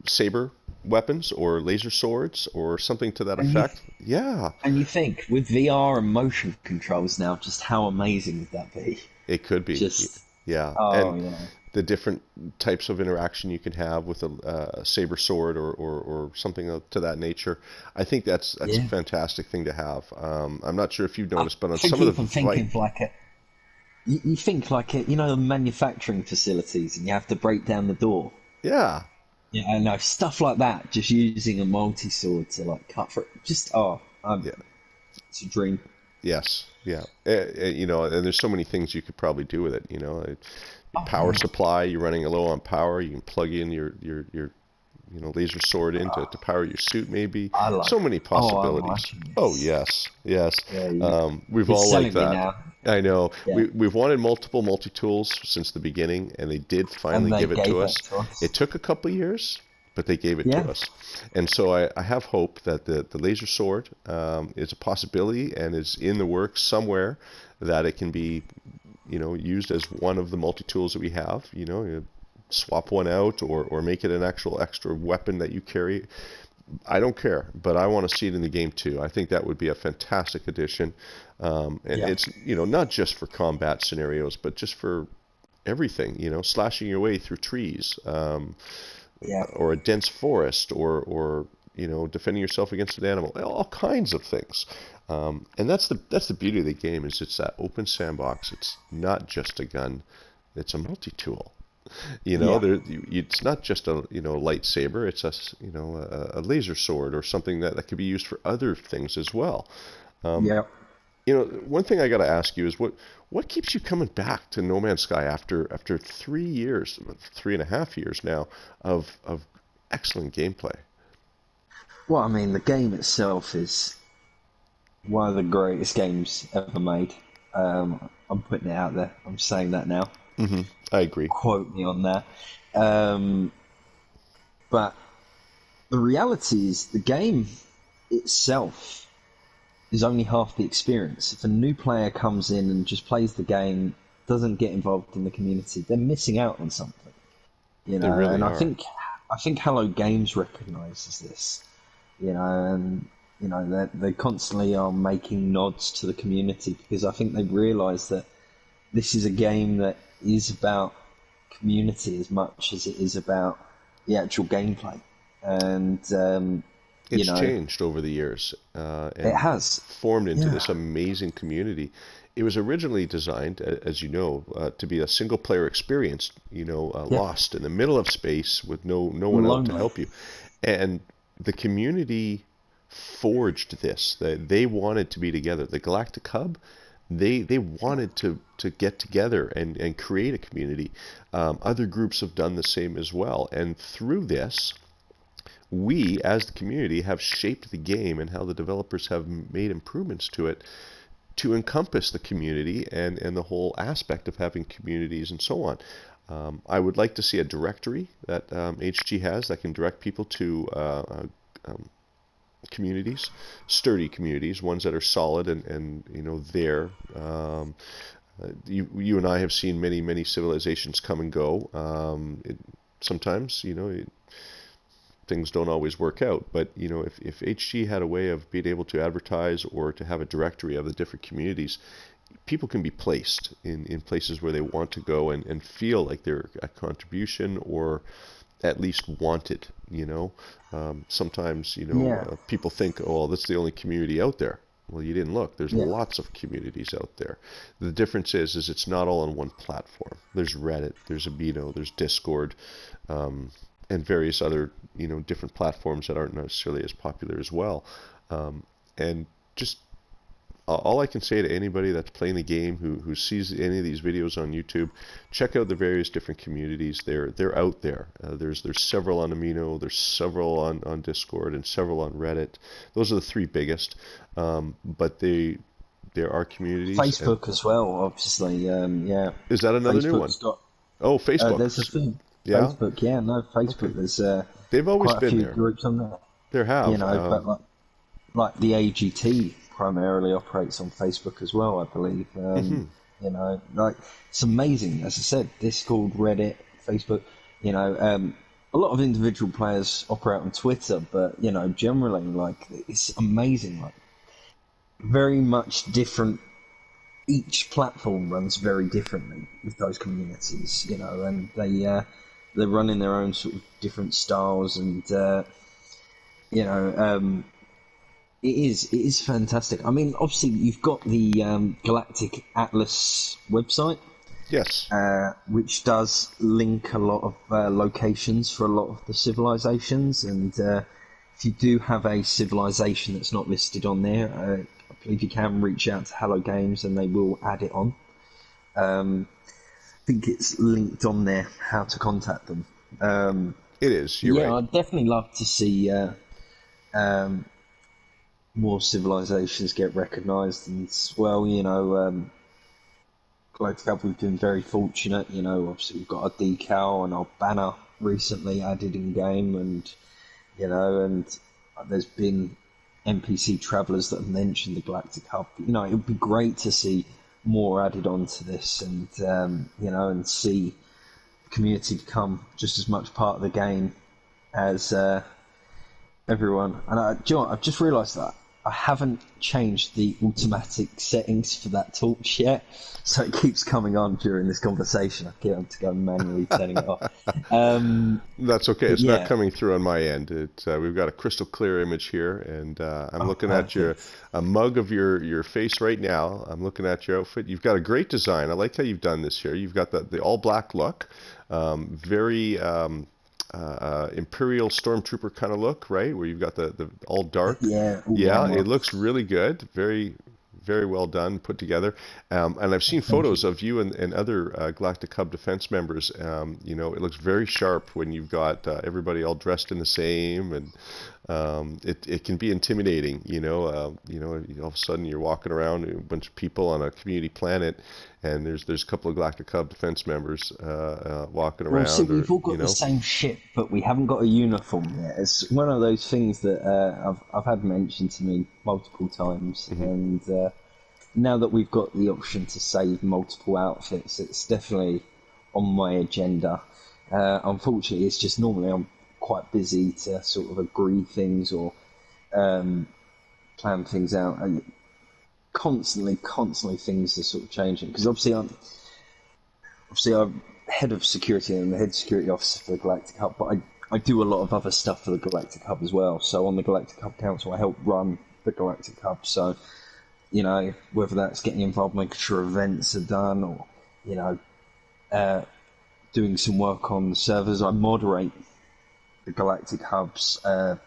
saber weapons or laser swords or something to that and you effect. Yeah, And you think, with VR and motion controls now, just how amazing would that be? it could be. Just, Yeah, oh, and the different types of interaction you can have with a saber sword or something to that nature. I think that's a yeah. fantastic thing to have. I'm not sure if you've I noticed, but on some think of the even think of like you think like the manufacturing facilities, and you have to break down the door. yeah, Yeah, I know stuff like that. Just using a multi sword to like cut for just yeah, it's a dream. yes, yeah. And there's so many things you could probably do with it. Oh Power yeah, supply. You're running low on power. You can plug in your laser sword in to power your suit maybe. I like. So many I'm possibilities. liking Oh this. yes, yes. Yeah, We've you're all liked selling me that. now. I know. Yeah, We've wanted multiple multi-tools since the beginning, and they did and finally they give it to gave it us. to us. It took a couple of years, but they gave it to Yeah, us. And so I have hope that the laser sword is a possibility and is in the works somewhere, that it can be used as one of the multi-tools that we have. You swap one out or make it an actual extra weapon that you carry. I don't care, but I want to see it in the game too. I think that would be a fantastic addition. And yeah, it's, not just for combat scenarios, but just for everything, slashing your way through trees, yeah. or a dense forest, or defending yourself against an animal, all kinds of things. And that's the beauty of the game, is it's that open sandbox. It's not just a gun; it's a multi-tool. Yeah. It's not just a lightsaber. It's a laser sword or something that could be used for other things as well. Um, Yeah. One thing I got to ask you is what keeps you coming back to No Man's Sky after 3 years, 3.5 years now of excellent gameplay? Well, I mean, the game itself is one of the greatest games ever made. I'm putting it out there. I'm saying that now. Hmm. I agree. Quote me on that. Um, but the reality is, the game itself is only half the experience. If a new player comes in and just plays the game, doesn't get involved in the community, they're missing out on something. They really And I are. think Hello Games recognises this. And they constantly are making nods to the community because I think they realise that this is a game that is about community as much as it is about the actual gameplay. And you It's know, changed over the years it and has. formed into Yeah. this amazing community. It was originally designed, as you know, to be a single player experience, Yeah. lost in the middle of space with no one out to Lonely. help you. And the community forged this. They wanted to be together. The Galactic Hub, they wanted to get together and create a community. Other groups have done the same as well. And through this, we as the community have shaped the game and how the developers have made improvements to it to encompass the community and the whole aspect of having communities and so on. I would like to see a directory that HG has that can direct people to um, communities, sturdy communities, ones that are solid and there. You and I have seen many civilizations come and go. Sometimes things don't always work out. But if HG had a way of being able to advertise or to have a directory of the different communities, people can be placed in places where they want to go and feel like they're a contribution or at least wanted. Sometimes Yeah. people think, oh, that's the only community out there. Well, you didn't look. There's Yeah. lots of communities out there. The difference is it's not all on one platform. There's Reddit, there's Abino, there's Discord, and various other different platforms that aren't necessarily as popular as well. And just all I can say to anybody that's playing the game who sees any of these videos on YouTube, check out the various different communities. They're out there. There's several on Amino, there's several on Discord, and several on Reddit. Those are the three biggest. But there are communities. And Facebook as well, obviously. Yeah. is that another new one? Facebook's got. Oh, Facebook. There's a thing. Yeah. Facebook. Yeah. No, Okay. Facebook. There's They've always quite a been few there. groups on there. There have. But like the AGT primarily operates on Facebook as well, I believe. Mhm. Like it's amazing. As I said, Discord, Reddit, Facebook. A lot of individual players operate on Twitter, but generally, like it's amazing. Like very much different. Each platform runs very differently with those communities, and they're running their own sort of different styles, and you know, um, it is fantastic. I mean, obviously, you've got the Galactic Atlas website, Yes. which does link a lot of locations for a lot of the civilizations. And if you do have a civilization that's not listed on there, I believe you can reach out to Hello Games and they will add it on. I think it's linked on there how to contact them. It is. You're Yeah, right. I'd definitely love to see um, more civilizations get recognised. And as well, Galactic Hub, we've been very fortunate. Obviously we've got our decal and our banner recently added in game, and there's been NPC travelers that have mentioned the Galactic Hub. It would be great to see more added onto this, and and see the community become just as much part of the game as everyone. And do you know what? I've just realised that I haven't changed the automatic settings for that torch yet, so it keeps coming on during this conversation. I keep having to go manually turning it off. That's okay. But It's not yeah, coming through on my end. We've got a crystal clear image here, and I'm oh, looking at perfect. a mug of your face right now. I'm looking at your outfit. You've got a great design. I like how you've done this here. You've got the all black look, very Imperial Stormtrooper kind of look, right? Where you've got the all dark. Yeah, all the Yeah, it armor. looks really good. Very very well done, put together. And I've seen Thank you. photos of you and other Galactic Hub defense members. You know, it looks very sharp when you've got everybody all dressed in the same, and it can be intimidating. You know, all of a sudden you're walking around a bunch of people on a community planet, and there's a couple of Galactic Hub defense members walking Well, see, around, or we've all you got the know. same ship, but we haven't got a uniform yet. It's one of those things that I've had mentioned to me multiple times, Hmm. and now that we've got the option to save multiple outfits, it's definitely on my agenda. Unfortunately, it's just normally I'm quite busy to sort of agree things or plan things out, and constantly things are sort of changing. Because obviously I'm head of security and the head security officer for the Galactic Hub, but I do a lot of other stuff for the Galactic Hub as well. So on the Galactic Hub Council, I help run the Galactic Hub. So whether that's getting involved, making sure events are done, or you know, doing some work on the servers. I moderate the Galactic Hub's The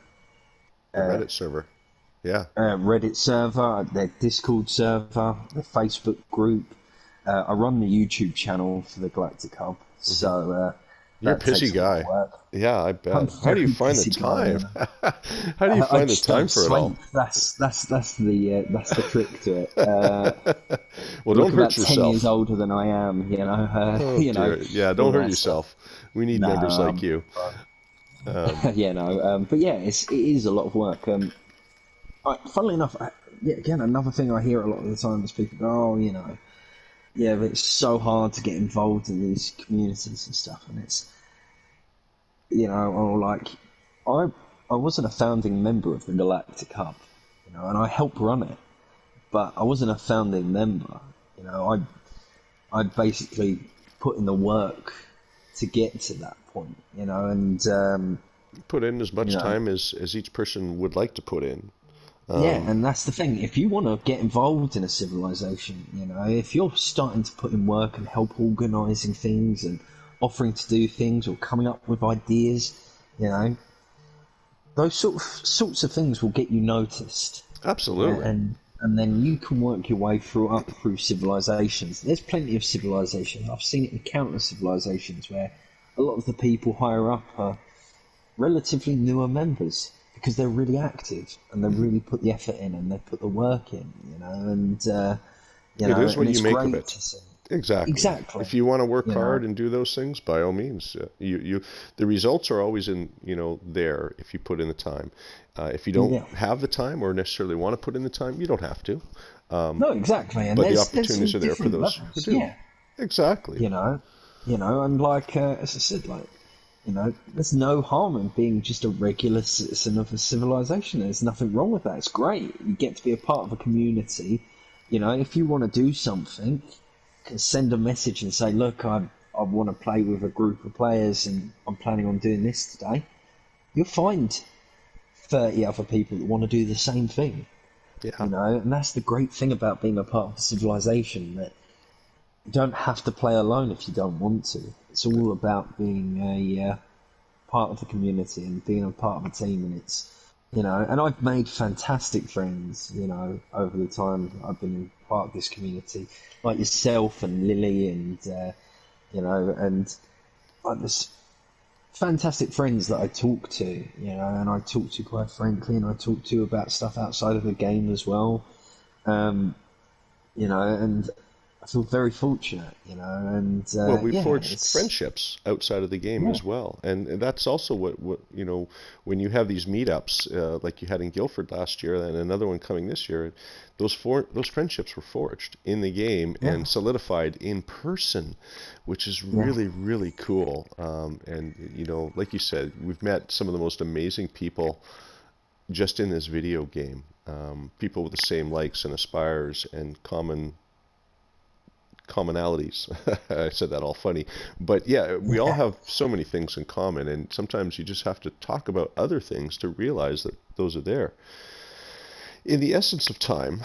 Reddit server. Yeah. Reddit server, their Discord server, the Facebook group. I run the YouTube channel for the Galactic Hub, Hmm. so You're a that busy takes a lot of guy. work. Yeah, I I'm bet. a How do you very find the busy guy, time? How do you I find the just don't time for it sleep. all? That's the trick to it. Well, Look don't hurt about 10 years yourself. older than I am. Oh dear. Yeah, all don't hurt that stuff. yourself. We need No, members like you. fine. Um, Yeah, no. But yeah, it is a lot of work. Funnily enough, yeah, again, another thing I hear a lot of the time is people go, "Oh, yeah, but it's so hard to get involved in these communities and stuff," and or like, I I wasn't a founding member of the Galactic Hub, and I helped run it, but I wasn't a founding member. I basically put in the work to get to that point, and put in as you much know, time as each person would like to put in. yeah, Um, and that's the thing. If you want to get involved in a civilization, if you're starting to put in work and help organising things and offering to do things or coming up with ideas, you know, those sorts of things will get you noticed, Absolutely. and then you can work your way through civilizations. There's plenty of civilizations. I've seen it in countless civilizations where a lot of the people higher up are relatively newer members because they're really active and they really put the effort in and they put the work in, It is what and you it's make of great it. to see. Exactly. Exactly, If you want to work you know, hard and do those things, by all means, the results are always in, there if you put in the time. If you don't yeah, have the time or necessarily want to put in the time, you don't have to. no, exactly, and But the there's all opportunities are there for different those who levels, do. yeah, Exactly. you know, and like as I said, like there's no harm in being just a regular citizen of a civilization. There's nothing wrong with that. It's great. You get to be a part of a community. If you want to do something, you can send a message and say, "Look, I want to play with a group of players, and I'm planning on doing this today." You'll find 30 other people that want to do the same thing. Yeah. And that's the great thing about being a part of a civilization that you don't have to play alone if you don't want to. It's all about being a part of the community and being a part of a team, and and I've made fantastic friends, over the time I've been part of this community, like yourself and Lily, and like there's fantastic friends that I talk to, and I talk to quite frankly, and I talk to about stuff outside of the game as well, um, and I feel very fortunate, and Well, we yeah, forged it's friendships outside of the game yeah, as well, and that's also what when you have these meetups like you had in Guildford last year, and another one coming this year. Those friendships were forged in the game yeah, and solidified in person, which is yeah, really really cool. And like you said, we've met some of the most amazing people just in this video game. People with the same likes and aspires and commonalities. I said that all funny. But yeah, we all yeah. have so many things in common, and sometimes you just have to talk about other things to realize that those are there. In the essence of time,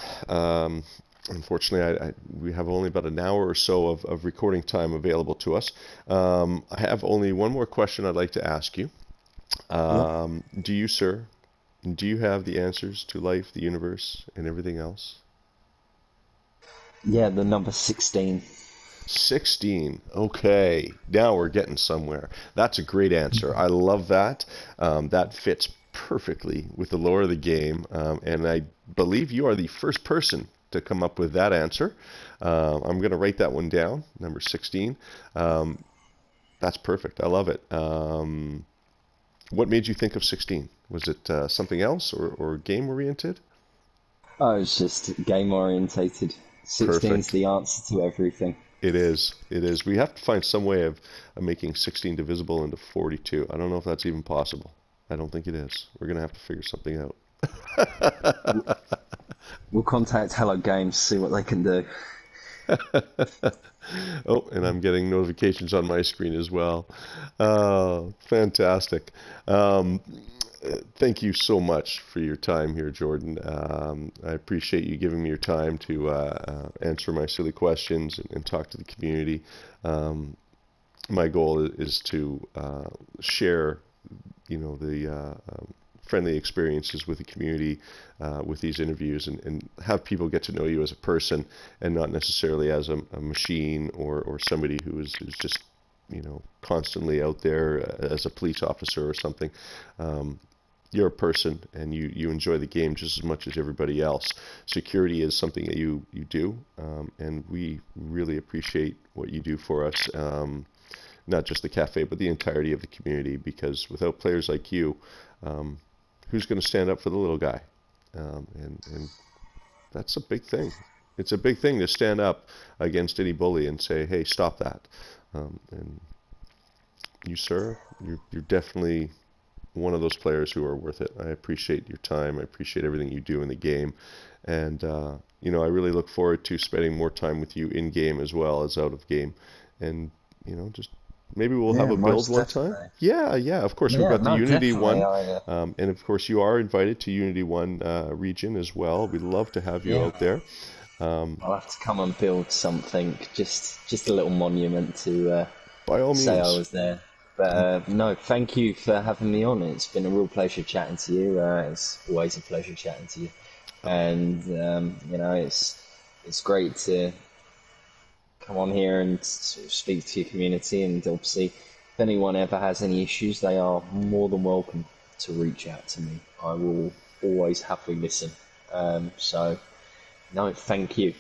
unfortunately, we have only about an hour or so of recording time available to us. I have only one more question I'd like to ask you. Yep. Do you, sir, do you have the answers to life, the universe, and everything else? Yeah, the number 16. 16. Okay, now we're getting somewhere. That's a great answer. I love that. That fits perfectly with the lore of the game. And I believe you are the first person to come up with that answer. I'm going to write that one down, number 16. Um, that's perfect. I love it. What made you think of 16? Was it something else or game oriented? Oh, it's just game orientated. 16's Perfect. the answer to everything. It is. It is. We have to find some way of making 16 divisible into 42. I don't know if that's even possible. I don't think it is. We're going to have to figure something out. We'll contact Hello Games, see what they can do. Oh, and I'm getting notifications on my screen as well. Fantastic. Um, Thank you so much for your time here, Jordan. I appreciate you giving me your time to answer my silly questions and talk to the community. Um, my goal is to share, the friendly experiences with the community with these interviews and have people get to know you as a person and not necessarily as a machine or somebody who is just constantly out there as a police officer or something. You're a person and you enjoy the game just as much as everybody else. Security is something that you do, and we really appreciate what you do for us, not just the cafe, but the entirety of the community, because without players like you, um, who's going to stand up for the little guy? And that's a big thing. It's a big thing to stand up against any bully and say, hey, stop that. And you, sir, you're definitely one of those players who are worth it. I appreciate your time. I appreciate everything you do in the game. And, I really look forward to spending more time with you in game as well as out of game. And, just maybe we'll have Yeah, a build most one time. definitely. Yeah, yeah, of course. We've Yeah, got the no, Unity definitely. one. I And of course, you are invited to Unity 1 region as well. We'd love to have you yeah, out there. Um, I'll have to come and build something, just a little monument to by all say I means. was there. But no, thank you for having me on. It's been a real pleasure chatting to you. It's always a pleasure chatting to you, and it's great to come on here and sort of speak to your community. And obviously, if anyone ever has any issues, they are more than welcome to reach out to me. I will always happily listen. So, no, thank you.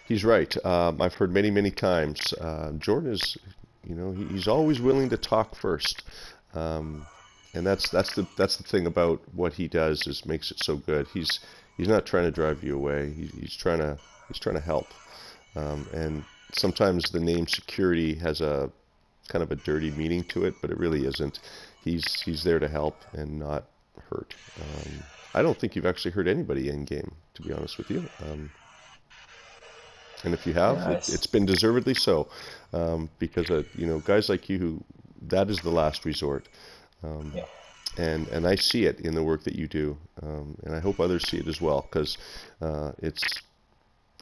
He's right. I've heard many, many times. Jordan is, he's always willing to talk first, um, and that's the thing about what he does is makes it so good. He's not trying to drive you away. He's trying to help, and sometimes the name security has a kind of a dirty meaning to it, but it really isn't. He's there to help and not hurt. I don't think you've actually hurt anybody in game, to be honest with you. And if you have, Yeah, it's been deservedly so, because guys like you who that is the last resort, um, yeah. and I see it in the work that you do, and I hope others see it as well, because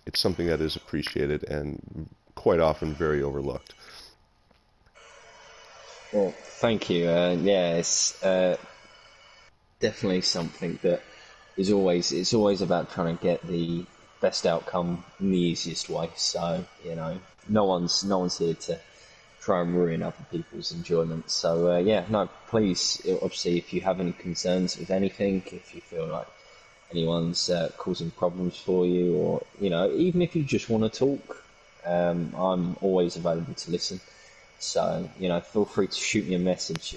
it's something that is appreciated and quite often very overlooked. Well, thank you. Yeah, it's definitely something that it's always about trying to get the best outcome in the easiest way. So no one's here to try and ruin other people's enjoyment. So yeah, no, please, obviously, if you have any concerns with anything, if you feel like anyone's causing problems for you, or even if you just want to talk, I'm always available to listen. So feel free to shoot me a message.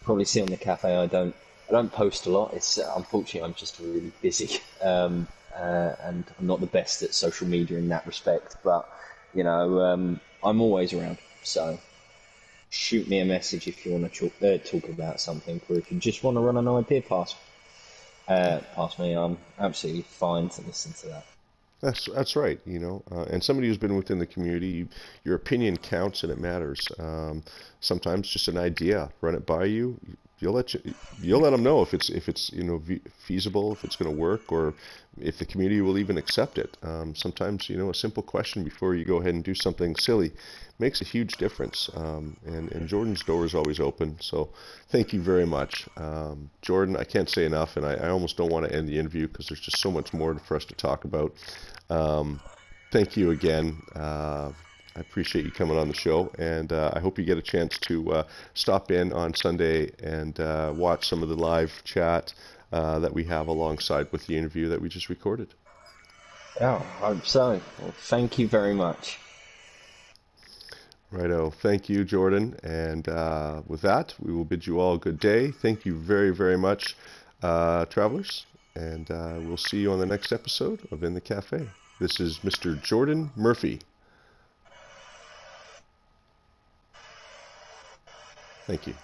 Probably see on the cafe. I don't post a lot. It's unfortunately I'm just really busy, and I'm not the best at social media in that respect. But I'm always around. So shoot me a message if you want to talk about something, or if you just want to run an idea past me. I'm absolutely fine to listen to that. That's right, and somebody who's been within the community, your opinion counts and it matters. Sometimes just an idea, run it by you. You'll let them know if it's feasible, if it's going to work, or if the community will even accept it. Sometimes a simple question before you go ahead and do something silly makes a huge difference. And Jordan's door is always open. So thank you very much, Jordan. I can't say enough, and I almost don't want to end the interview because there's just so much more for us to talk about. Um, thank you again. I appreciate you coming on the show, and I hope you get a chance to stop in on Sunday and watch some of the live chat that we have alongside with the interview that we just recorded. Yeah, I hope so. Well, thank you very much. Righto. Thank you, Jordan. And with that, we will bid you all a good day. Thank you very, very much, travelers. And we'll see you on the next episode of In the Cafe. This is Mr. Jordan Murphy. Thank you.